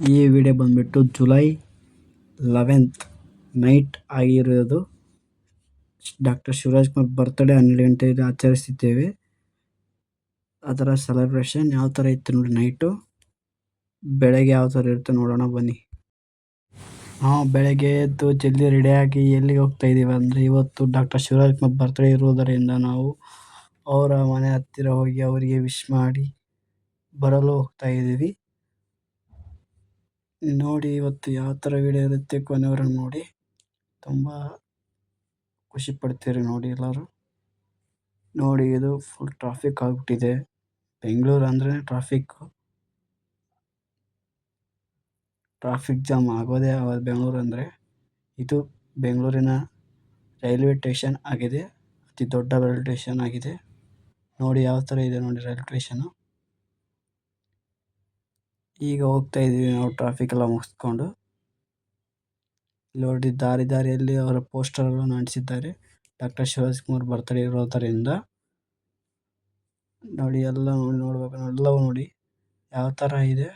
ಈ ವಿಡಿಯೋ ಬಂದ್ಬಿಟ್ಟು July 11th night ಆಗಿರೋದು. ಡಾಕ್ಟರ್ ಶಿವರಾಜ್ ಕುಮಾರ್ ಬರ್ತ್ಡೇ 12 ಗಂಟೆಗೆ ಆಚರಿಸಿದ್ದೇವೆ. ಅದರ ಸೆಲೆಬ್ರೇಷನ್ ಯಾವ ಥರ ಇತ್ತು ನೋಡಿ. ನೈಟು ಬೆಳಗ್ಗೆ ಯಾವ ಥರ ಇರುತ್ತೆ ನೋಡೋಣ ಬನ್ನಿ. ನಾವು ಬೆಳಗ್ಗೆ ಎದ್ದು ಜಲ್ದಿ ರೆಡಿಯಾಗಿ ಎಲ್ಲಿಗೆ ಹೋಗ್ತಾ ಇದ್ದೀವಿ ಅಂದರೆ, ಇವತ್ತು ಡಾಕ್ಟರ್ ಶಿವರಾಜ್ ಕುಮಾರ್ ಬರ್ತ್ಡೇ ಇರುವುದರಿಂದ ನಾವು ಅವರ ಮನೆ ಹತ್ತಿರ ಹೋಗಿ ಅವರಿಗೆ ವಿಶ್ ಮಾಡಿ ಬರಲು ಹೋಗ್ತಾ ಇದ್ದೀವಿ. ನೋಡಿ ಇವತ್ತು ಯಾವ ಥರ ವಿಡಿಯೋ ಇರುತ್ತೆ ಕೊನೆವರೆಗೂ ನೋಡಿ. ತುಂಬ ಖುಷಿ ಪಡ್ತೀರಿ ನೋಡಿ ಎಲ್ಲರೂ. ನೋಡಿ ಇದು ಫುಲ್ ಟ್ರಾಫಿಕ್ ಆಗಿಬಿಟ್ಟಿದೆ. ಬೆಂಗಳೂರು ಅಂದರೆ ಟ್ರಾಫಿಕ್ ಜಾಮ್ ಆಗೋದೇ ಆಗೋದು ಬೆಂಗಳೂರು ಅಂದರೆ. ಇದು ಬೆಂಗಳೂರಿನ ರೈಲ್ವೆ ಸ್ಟೇಷನ್ ಆಗಿದೆ. ಅತಿ ದೊಡ್ಡ ರೈಲ್ವೆ ಸ್ಟೇಷನ್ ಆಗಿದೆ. ನೋಡಿ ಯಾವ ಥರ ಇದೆ ನೋಡಿ ರೈಲ್ವೆ ಸ್ಟೇಷನು. ಈಗ ಹೋಗ್ತಾ ಇದ್ದೀವಿ ನಾವು ಟ್ರಾಫಿಕ್ ಎಲ್ಲ ಮುಗಿಸ್ಕೊಂಡು. ನೋಡಿ ದಾರಿಯಲ್ಲಿ ಅವರ ಪೋಸ್ಟರ್ಗಳನ್ನು ಅಂಟಿಸಿದ್ದಾರೆ. ಡಾಕ್ಟರ್ ಶಿವರಾಜ್ ಕುಮಾರ್ ಬರ್ತ್ಡೇ ಇರೋದರಿಂದ ನೋಡಿ ಎಲ್ಲ ನೋಡ್ಬೇಕು. ಎಲ್ಲವೂ ನೋಡಿ ಯಾವ ಥರ ಇದೆ.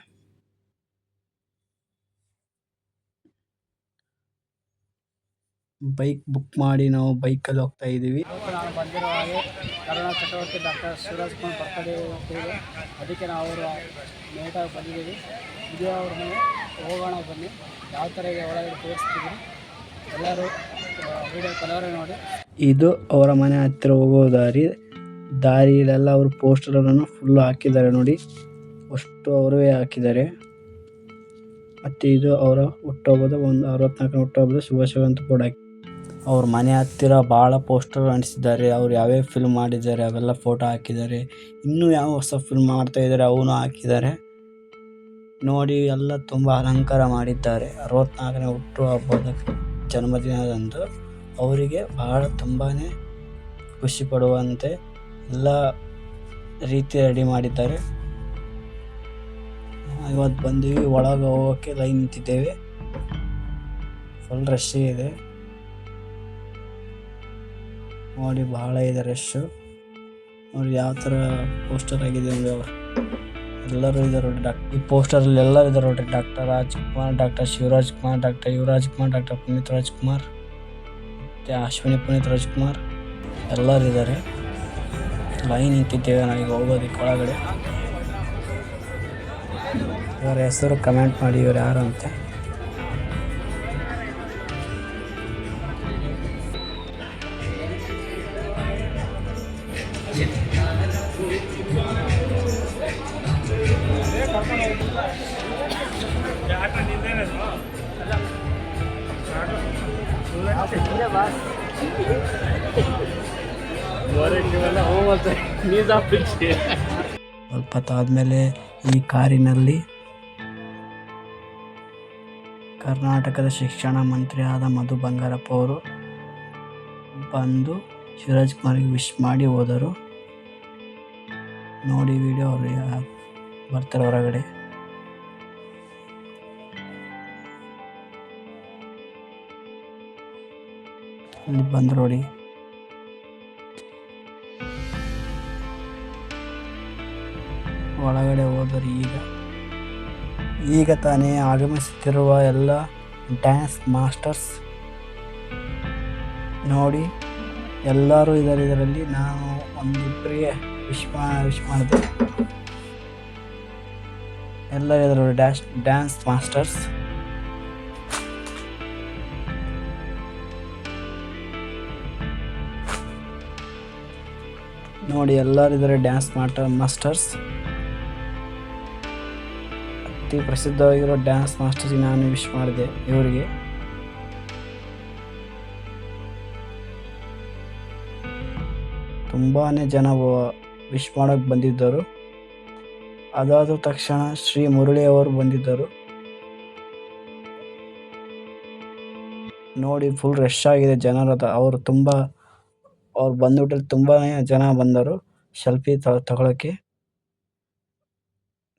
ಬೈಕ್ ಬುಕ್ ಮಾಡಿ ನಾವು ಬೈಕಲ್ಲಿ ಹೋಗ್ತಾ ಇದ್ದೀವಿ. ನಾನು ಬಂದಿರೋ ಹಾಗೆ ಕರೋನಾ ಚಟುವಟಿಕೆ ಡಾಕ್ಟರ್ ಶಿವರಾಜ್ ಕುಮಾರ್ ಬರ್ತ್ಡೇ ಇದೆ. ಅದಕ್ಕೆ ನಾವು ಅವರು ಲೇಟಾಗಿ ಬಂದಿದ್ದೀವಿ. ಇದೇ ಅವ್ರ ಮನೆ, ಹೋಗೋಣ ಬನ್ನಿ. ಯಾವ ಥರ ಇದೆ ಒಳಗಡೆ ತೋರಿಸ್ತಿದ್ದೀವಿ. ಎಲ್ಲರೂ ವಿಡಿಯೋ ಕಲವರೆ ನೋಡಿ. ಇದು ಅವರ ಮನೆ ಹತ್ತಿರ ಹೋಗೋ ದಾರಿಯಲ್ಲೆಲ್ಲ ಅವರು ಪೋಸ್ಟರನ್ನು ಫುಲ್ಲು ಹಾಕಿದ್ದಾರೆ ನೋಡಿ. ಅಷ್ಟು ಅವರೇ ಹಾಕಿದ್ದಾರೆ. ಮತ್ತು ಇದು ಅವರ ಹುಟ್ಟುಹಬ್ಬದ 64ನೇ ಹುಟ್ಟುಹಬ್ಬದ ಶುಭಾಶಯ ಅಂತ ಕೂಡ ಅವ್ರ ಮನೆ ಹತ್ತಿರ ಭಾಳ ಪೋಸ್ಟರ್ ಅಂಟಿಸಿದ್ದಾರೆ. ಅವ್ರು ಯಾವ್ಯಾವ ಫಿಲ್ಮ್ ಮಾಡಿದ್ದಾರೆ ಅವೆಲ್ಲ ಫೋಟೋ ಹಾಕಿದ್ದಾರೆ. ಇನ್ನೂ ಯಾವ ಹೊಸ ಫಿಲ್ಮ್ ಮಾಡ್ತಾ ಇದ್ದಾರೆ ಅವನು ಹಾಕಿದ್ದಾರೆ ನೋಡಿ. ಎಲ್ಲ ತುಂಬ ಅಲಂಕಾರ ಮಾಡಿದ್ದಾರೆ. 64ನೇ ಹುಟ್ಟುಹಬ್ಬದ ಜನ್ಮದಿನದಂದು ಅವರಿಗೆ ಬಹಳ ತುಂಬಾ ಖುಷಿ ಪಡುವಂತೆ ಎಲ್ಲ ರೀತಿ ರೆಡಿ ಮಾಡಿದ್ದಾರೆ. ಇವತ್ತು ಬಂದೀವಿ, ಒಳಗೆ ಹೋಗೋಕ್ಕೆ ಲೈನ್ ನಿಂತಿದ್ದೇವೆ. ಫುಲ್ ರಶ್ ಇದೆ ನೋಡಿ, ಬಹಳ ಇದೆ ರಶ್ಶು ನೋಡಿ. ಯಾವ ಥರ ಪೋಸ್ಟರ್ ಆಗಿದೆ ನೋಡಿ. ಅವರು ಎಲ್ಲರೂ ಇದ್ದಾರೆ ನೋಡಿ. ಈ ಪೋಸ್ಟರಲ್ಲಿ ಎಲ್ಲರೂ ಇದ್ದಾರೆ ನೋಡಿ. Doctor Rajkumar, doctor Shivaraj Kumar, doctor Yuvaraj Kumar, doctor Puneeth Rajkumar, ಮತ್ತು ಅಶ್ವಿನಿ ಪುನೀತ್ ರಾಜ್ಕುಮಾರ್ ಎಲ್ಲರೂ ಇದ್ದಾರೆ. ಲೈನ್ ನಿಂತಿದ್ದೇವೆ ನಾವೀಗ ಹೋಗೋದಕ್ಕೆ ಒಳಗಡೆ. ಇವರ ಹೆಸರು ಕಮೆಂಟ್ ಮಾಡಿ, ಇವರು ಯಾರು ಅಂತ. ಸ್ವಲ್ಪ ಹೊತ್ತಾದ್ಮೇಲೆ ಈ ಕಾರಿನಲ್ಲಿ ಕರ್ನಾಟಕದ ಶಿಕ್ಷಣ ಮಂತ್ರಿ ಆದ ಮಧು ಬಂಗಾರಪ್ಪ ಅವರು ಬಂದು ಶಿವರಾಜ್ ಕುಮಾರ್ಗೆ ವಿಶ್ ಮಾಡಿ ಹೋದರು ನೋಡಿ. ವಿಡಿಯೋ ಅವರು ಬರ್ತಾರೆ ಹೊರಗಡೆ. ಇಲ್ಲಿ ಬಂದು ನೋಡಿ. ಒಳಗಡೆ ಹೋದರು. ಈಗ ತಾನೇ ಆಗಮಿಸುತ್ತಿರುವ ಎಲ್ಲ ಡ್ಯಾನ್ಸ್ ಮಾಸ್ಟರ್ಸ್ ನೋಡಿ. ಎಲ್ಲರೂ ಇದರಲ್ಲಿ ನಾನು ಒಂದಿಬ್ಬರಿಗೆ ವಿಶ್ ಮಾಡಿದೆ. ಎಲ್ಲರೂ ಇದರ ಡ್ಯಾನ್ಸ್ ಮಾಸ್ಟರ್ಸ್ ನೋಡಿ. ಎಲ್ಲರೂ ಇದರ ಡ್ಯಾನ್ಸ್ ಮಾಸ್ಟರ್ಸ್. ಅತಿ ಪ್ರಸಿದ್ಧವಾಗಿರೋ ಡ್ಯಾನ್ಸ್ ಮಾಸ್ಟರ್ಗೆ ನಾನು ವಿಶ್ ಮಾಡಿದೆ. ಇವರಿಗೆ ತುಂಬಾ ಜನ ವಿಶ್ ಮಾಡೋಕ್ಕೆ ಬಂದಿದ್ದರು. ಅದಾದ ತಕ್ಷಣ ಶ್ರೀ ಮುರಳಿ ಅವರು ಬಂದಿದ್ದರು ನೋಡಿ. ಫುಲ್ ರಶ್ ಆಗಿದೆ ಜನರದ. ಅವ್ರು ಬಂದ್ಬಿಟ್ಟಲ್ಲಿ ತುಂಬಾ ಜನ ಬಂದರು ಸೆಲ್ಫಿ ತಗೊಳ್ಳೋಕ್ಕೆ.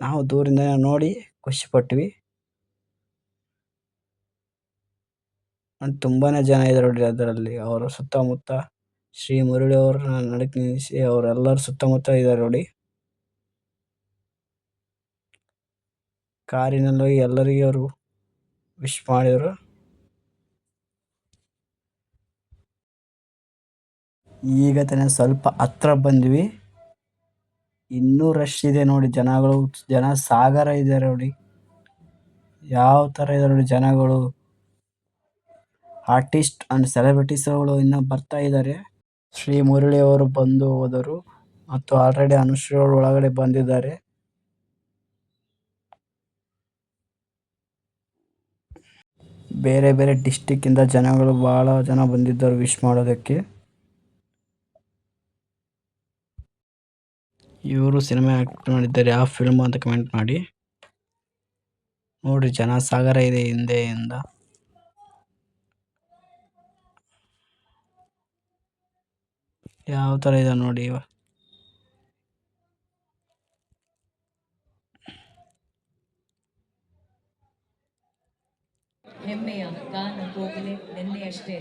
ನಾವು ದೂರಿಂದ ನೋಡಿ ಖುಷಿ ಪಟ್ವಿ. ತುಂಬಾ ಜನ ಇದ್ದಾರೆ ನೋಡಿ ಅದರಲ್ಲಿ. ಅವರ ಸುತ್ತಮುತ್ತ ಶ್ರೀ ಮುರಳಿ ಅವ್ರನ್ನ ನಡಕ್ಕೆ ನಿಲ್ಲಿಸಿ ಅವರೆಲ್ಲರೂ ಸುತ್ತಮುತ್ತ ಇದ್ದಾರೆ ನೋಡಿ. ಕಾರಿನಲ್ಲಿ ಎಲ್ಲರಿಗೂ ಅವರು ವಿಶ್ ಮಾಡಿದರು. ಈಗ ತಾನೇ ಸ್ವಲ್ಪ ಹತ್ರ ಬಂದ್ವಿ, ಇನ್ನೂ ರಶ್ ಇದೆ ನೋಡಿ. ಜನ ಸಾಗರ ಇದ್ದಾರೆ ನೋಡಿ, ಯಾವ ತರ ಇದೆ ನೋಡಿ ಜನಗಳು. ಆರ್ಟಿಸ್ಟ್ ಅಂಡ್ ಸೆಲೆಬ್ರಿಟೀಸ್ಗಳು ಇನ್ನ ಬರ್ತಾ ಇದ್ದಾರೆ. ಶ್ರೀ ಮುರಳಿ ಅವರು ಬಂದು ಹೋದರು ಮತ್ತು ಆಲ್ರೆಡಿ ಅನುಶ್ರೀ ಅವರು ಒಳಗಡೆ ಬಂದಿದ್ದಾರೆ. ಬೇರೆ ಬೇರೆ ಡಿಸ್ಟಿಕ್ ಇಂದ ಜನಗಳು ಬಹಳ ಜನ ಬಂದಿದ್ದರು ವಿಶ್ ಮಾಡೋದಕ್ಕೆ. ಇವರು ಸಿನಿಮಾ ಆಕ್ಟ್ ಮಾಡಿದ್ದಾರೆ, ಯಾವ ಫಿಲ್ಮ್ ಅಂತ ಕಮೆಂಟ್ ಮಾಡಿ. ನೋಡ್ರಿ ಜನ ಸಾಗರ ಇದೆ ಹಿಂದೆಯಿಂದ. ಯಾವ ತರ ಇದೆ ನೋಡಿ. ಹೆಮ್ಮೆಯ ಗಾನ ಕೋಗಿಲೆ ನಿನ್ನೆಯಷ್ಟೇ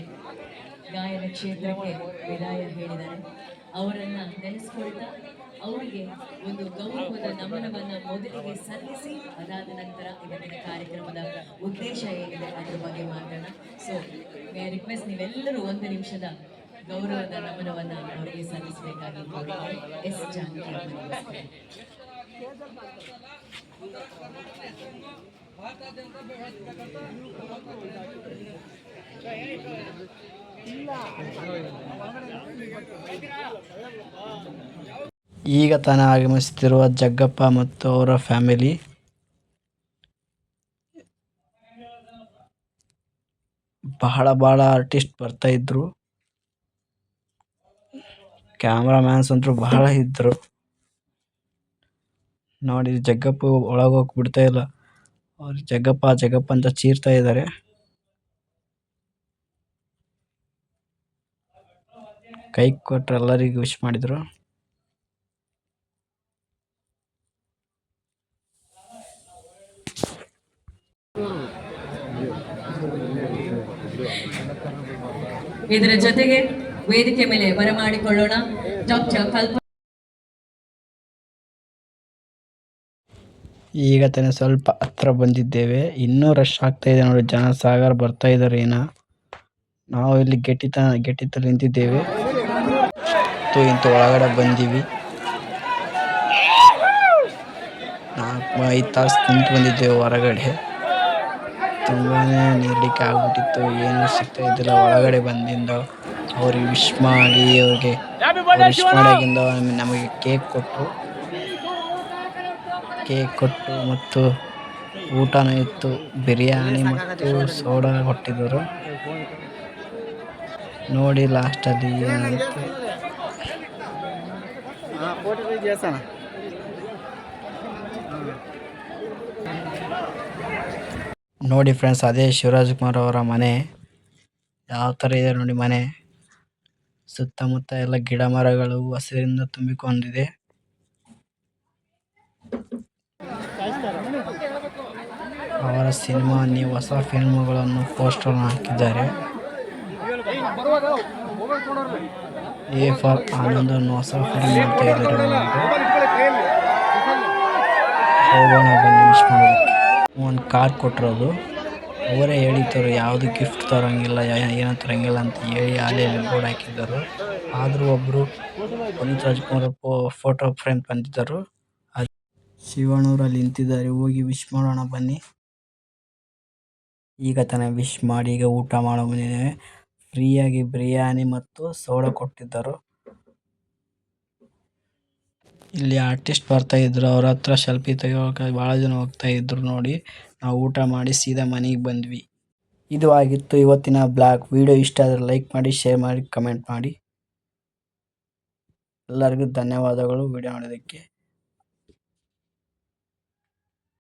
ಗಾಯನ ಕ್ಷೇತ್ರಕ್ಕೆ ವಿದಾಯ ಹೇಳಿದ್ದಾರೆ. ಅವರನ್ನ ನೆನೆಸ್ಕೊಳ್ತಾ ಅವರಿಗೆ ಒಂದು ಗೌರವದ ನಮನವನ್ನ ಮೊದಲಿಗೆ ಸಲ್ಲಿಸಿ ಅದಾದ ನಂತರ ಇವತ್ತಿನ ಕಾರ್ಯಕ್ರಮದ ಉದ್ದೇಶ ಏನಿದೆ ಅದ್ರ ಬಗ್ಗೆ ಮಾತಾಡೋಣ. ಸೊ ಮೇ ರಿಕ್ವೆಸ್ಟ್ ನೀವೆಲ್ಲರೂ 1 ನಿಮಿಷದ ಗೌರವದ ನಮನವನ್ನ ಅವರಿಗೆ ಸಲ್ಲಿಸಬೇಕಾಗಿ ಕೋರಿದ್ದಾರೆ. ಎಸ್ ಜಾನಕಿ ಅವರಿಗೆ. ಈಗ ತಾನೇ ಆಗಮಿಸುತ್ತಿರುವ ಜಗ್ಗಪ್ಪ ಮತ್ತು ಅವರ ಫ್ಯಾಮಿಲಿ. ಬಹಳ ಆರ್ಟಿಸ್ಟ್ ಬರ್ತಾ ಇದ್ರು, ಕ್ಯಾಮ್ರಾಮ್ಯಾನ್ಸ್ ಅಂತೂ ಬಹಳ ಇದ್ರು ನೋಡಿ. ಜಗ್ಗಪ್ಪ ಒಳಗೋಗಿ ಬಿಡ್ತಾ ಇಲ್ಲ, ಅವ್ರು ಜಗ್ಗಪ್ಪ ಅಂತ ಚೀರ್ತಾ ಇದ್ದಾರೆ. ಕೈ ಕೊಟ್ರು, ಎಲ್ಲರಿಗೂ ವಿಶ್ ಮಾಡಿದ್ರು. ಇದರ ಜೊತೆಗೆ ವೇದಿಕೆ ಮೇಲೆ ಬರಮಾಡಿಕೊಳ್ಳೋಣ ಡಾಕ್ಟರ್ ಕಲ್ಪ. ಈಗ ತಾನೇ ಸ್ವಲ್ಪ ಹತ್ರ ಬಂದಿದ್ದೇವೆ, ಇನ್ನೂ ರಶ್ ಆಗ್ತಾ ಇದೆ ನೋಡಿ. ಜನ ಸಾಗರ ಬರ್ತಾ ಇದ್ದಾರೆ. ನಾವು ಇಲ್ಲಿ ಗೆಟ್ಟಿತ ನಿಂತಿದ್ದೇವೆ, ಇಂತ ಒಳಗಡೆ ಬಂದೀವಿ. 4-5 ತಾಸು ನಿಂತು ಬಂದಿದ್ದೇವೆ ಹೊರಗಡೆ. ತುಂಬಾನೇ ನೀರ್ಲಿಕ್ಕೆ ಆಗ್ಬಿಟ್ಟಿತ್ತು, ಏನು ಸಿಗ್ತಾ ಇದ್ದಿಲ್ಲ. ಒಳಗಡೆ ಬಂದಿಂದ ಅವ್ರಿಗೆ ವಿಶ್ ಮಾಡಿ, ಅವ್ರಿಗೆ ವಿಶ್ ಮಾಡೋದ್ರಿಂದ ನಮಗೆ ಕೇಕ್ ಕೊಟ್ಟು ಮತ್ತು ಊಟನೂ ಇತ್ತು. ಬಿರಿಯಾನಿ ಮತ್ತು ಸೋಡಾ ಕೊಟ್ಟಿದ್ದರು ನೋಡಿ. ಲಾಸ್ಟಲ್ಲಿ ಏನಾಯಿತು ನೋಡಿ ಫ್ರೆಂಡ್ಸ್, ಅದೇ ಶಿವರಾಜ್ ಕುಮಾರ್ ಅವರ ಮನೆ. ಯಾವ ಥರ ಇದೆ ನೋಡಿ ಮನೆ. ಸುತ್ತಮುತ್ತ ಎಲ್ಲ ಗಿಡ ಮರಗಳು ಹಸಿರಿಂದ ತುಂಬಿಕೊಂಡಿದೆ. ಅವರ ಸಿನಿಮಾ, ಹೊಸ ಫಿಲ್ಮ್ಗಳನ್ನು ಪೋಸ್ಟರ್ ಹಾಕಿದ್ದಾರೆ. ಎ ಫಾರ್ ಆನಂದ್ ಅನ್ನೋ ಹೊಸ ಫಿಲ್ಮ್ ಮಾಡ್ತಾ ಇದ್ದಾರೆ. ಹೋಗೋಣ ಬನ್ನಿ ವಿಶ್ ಮಾಡೋದಕ್ಕೆ. ಒಂದು ಕಾರ್ ಕೊಟ್ಟಿರೋದು ಅವರೇ ಹೇಳಿದ್ದರು, ಯಾವುದು ಗಿಫ್ಟ್ ತರೋಂಗಿಲ್ಲ, ಏನೋ ತರೋಂಗಿಲ್ಲ ಅಂತ ಹೇಳಿ ಅಲ್ಲಿ ಬೋರ್ಡ್ ಹಾಕಿದ್ದರು. ಆದರೂ ಒಬ್ಬರು ಪುನೀತ್ ರಾಜ್ಕುಮಾರ್ ಫೋಟೋ ಫ್ರೇಮ್ ತಂದಿದ್ದರು. ಶಿವಣ್ಣೂರಲ್ಲಿ ನಿಂತಿದ್ದಾರೆ, ಹೋಗಿ ವಿಶ್ ಮಾಡೋಣ ಬನ್ನಿ. ಈಗ ತಾನೇ ವಿಶ್ ಮಾಡಿ ಈಗ ಊಟ ಮಾಡೋ ಬಂದಿದ್ದೇವೆ. ಫ್ರೀಯಾಗಿ ಬಿರಿಯಾನಿ ಮತ್ತು ಸೋಡಾ ಕೊಟ್ಟಿದ್ದರು. ಇಲ್ಲಿ ಆರ್ಟಿಸ್ಟ್ ಬರ್ತಾ ಇದ್ರು, ಅವ್ರ ಹತ್ರ ಸೆಲ್ಫಿ ತೆಗಿಯೋಕೆ ಭಾಳ ಜನ ಹೋಗ್ತಾ ಇದ್ರು ನೋಡಿ. ನಾವು ಊಟ ಮಾಡಿ ಸೀದಾ ಮನೆಗೆ ಬಂದ್ವಿ. ಇದು ಆಗಿತ್ತು ಇವತ್ತಿನ ಬ್ಲಾಗ್. ವಿಡಿಯೋ ಇಷ್ಟ ಆದರೆ ಲೈಕ್ ಮಾಡಿ, ಶೇರ್ ಮಾಡಿ, ಕಮೆಂಟ್ ಮಾಡಿ. ಎಲ್ಲರಿಗೂ ಧನ್ಯವಾದಗಳು ವಿಡಿಯೋ ನೋಡೋದಕ್ಕೆ.